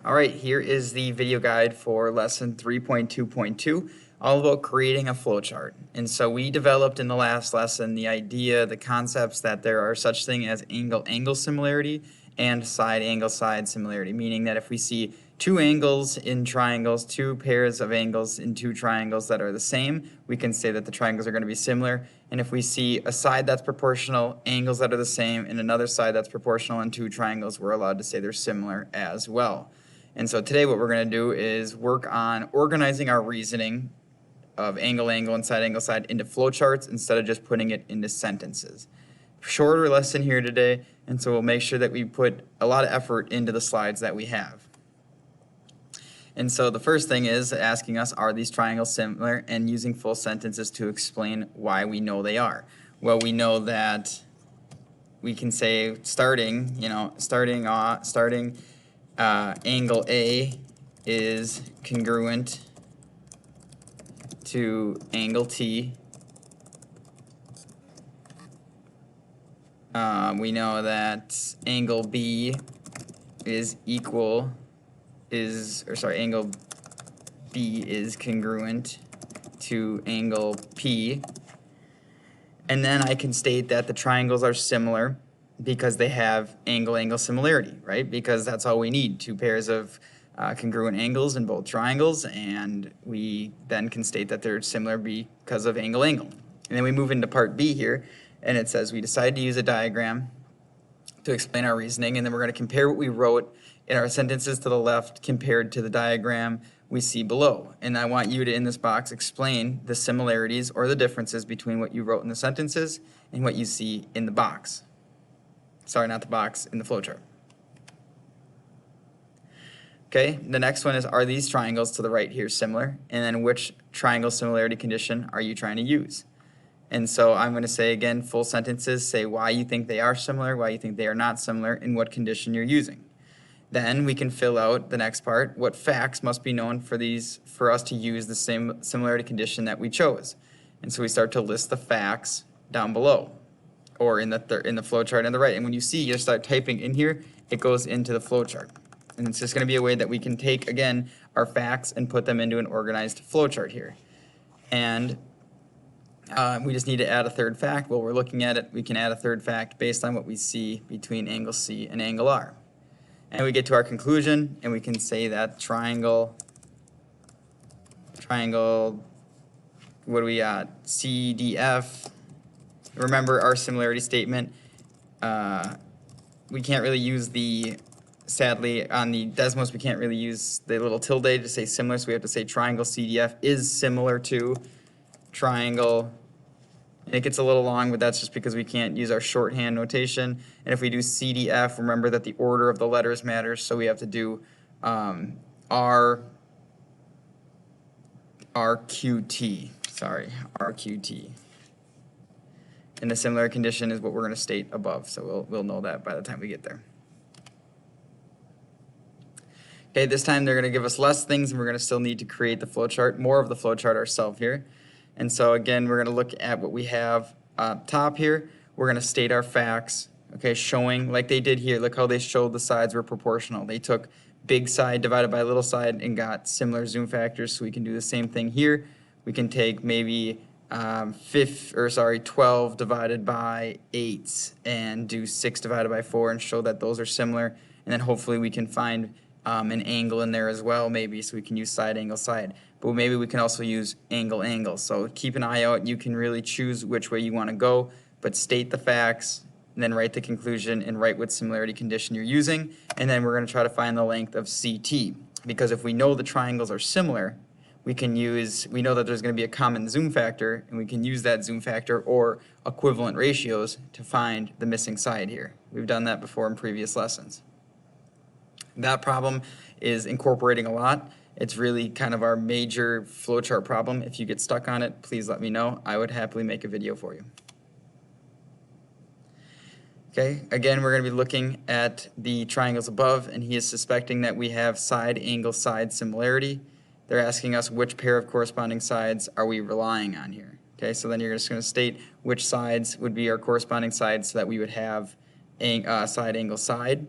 Alright, here is the video guide for lesson 3.2.2, all about creating a flowchart. And so we developed in the last lesson the idea, the concepts that there are such thing as angle-angle similarity and side-angle-side similarity, meaning that if we see two angles in triangles, two pairs of angles in two triangles that are the same, we can say that the triangles are going to be similar. And if we see a side that's proportional, angles that are the same, and another side that's proportional in two triangles, we're allowed to say they're similar as well. And so today what we're going to do is work on organizing our reasoning of angle-angle and side-angle-side into flowcharts instead of just putting it into sentences. Shorter lesson here today, and so we'll make sure that we put a lot of effort into the slides that we have. And so the first thing is asking us, are these triangles similar, and using full sentences to explain why we know they are. Well, we know that we can say starting angle A is congruent to angle T. We know that angle B angle B is congruent to angle P. And then I can state that the triangles are similar because they have angle-angle similarity, right? Because that's all we need, two pairs of congruent angles in both triangles, and we then can state that they're similar because of angle-angle. And then we move into part B here, and it says we decide to use a diagram to explain our reasoning, and then we're going to compare what we wrote in our sentences to the left compared to the diagram we see below. And I want you to, in this box, explain the similarities or the differences between what you wrote in the sentences and what you see in the box. Sorry, not the box, in the flowchart. Okay, the next one is, are these triangles to the right here similar? And then which triangle similarity condition are you trying to use? And so I'm going to say again, full sentences, say why you think they are similar, why you think they are not similar, and what condition you're using. Then we can fill out the next part, what facts must be known for us to use the same similarity condition that we chose. And so we start to list the facts down below, or in the flowchart on the right. And when you see, you start typing in here, it goes into the flowchart. And it's just going to be a way that we can take, again, our facts and put them into an organized flowchart here. And we just need to add a third fact. While we're looking at it, we can add a third fact based on what we see between angle C and angle R. And we get to our conclusion, and we can say that triangle, what do we got? CDF. Remember our similarity statement. We can't really use sadly, on the Desmos, we can't really use the little tilde to say similar, so we have to say triangle CDF is similar to triangle. It gets a little long, but that's just because we can't use our shorthand notation. And if we do CDF, remember that the order of the letters matters, so we have to do RQT. And the similar condition is what we're going to state above, so we'll know that by the time we get there. Okay, this time they're going to give us less things, and we're going to still need to create the flowchart, more of the flowchart ourselves here. And so again, we're going to look at what we have up top here. We're going to state our facts, okay, showing like they did here. Look how they showed the sides were proportional. They took big side divided by little side and got similar zoom factors, so we can do the same thing here. We can take maybe 12 divided by 8 and do 6 divided by 4 and show that those are similar. And then hopefully we can find an angle in there as well, maybe, so we can use side, angle, side. But maybe we can also use angle, angle. So keep an eye out. You can really choose which way you want to go, but state the facts, and then write the conclusion and write what similarity condition you're using. And then we're going to try to find the length of CT, because if we know the triangles are similar, we know that there's going to be a common zoom factor, and we can use that zoom factor or equivalent ratios to find the missing side here. We've done that before in previous lessons. That problem is incorporating a lot. It's really kind of our major flowchart problem. If you get stuck on it, please let me know. I would happily make a video for you. Okay, again, we're going to be looking at the triangles above, and he is suspecting that we have side, angle, side similarity. They're asking us which pair of corresponding sides are we relying on here. Okay, so then you're just going to state which sides would be our corresponding sides so that we would have side, angle, side.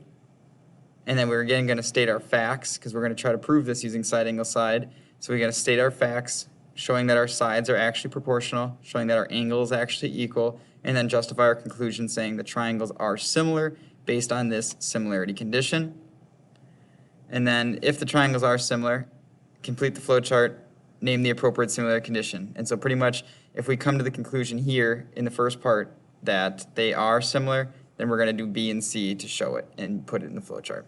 And then we're again going to state our facts because we're going to try to prove this using side angle side. So we're going to state our facts, showing that our sides are actually proportional, showing that our angle is actually equal, and then justify our conclusion saying the triangles are similar based on this similarity condition. And then if the triangles are similar, complete the flowchart, name the appropriate similarity condition. And so pretty much if we come to the conclusion here in the first part that they are similar, then we're going to do B and C to show it and put it in the flowchart.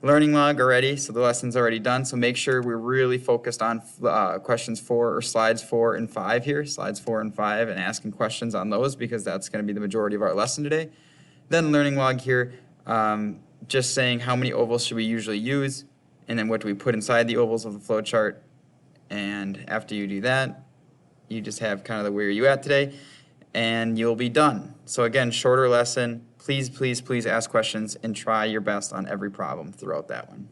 Learning log already, so the lesson's already done, so make sure we're really focused on questions 4 or slides 4 and 5 here, slides 4 and 5, and asking questions on those because that's going to be the majority of our lesson today. Then learning log here, just saying how many ovals should we usually use, and then what do we put inside the ovals of the flowchart. And after you do that, you just have kind of the where are you at today, and you'll be done. So again, shorter lesson. Please, please, please ask questions and try your best on every problem throughout that one.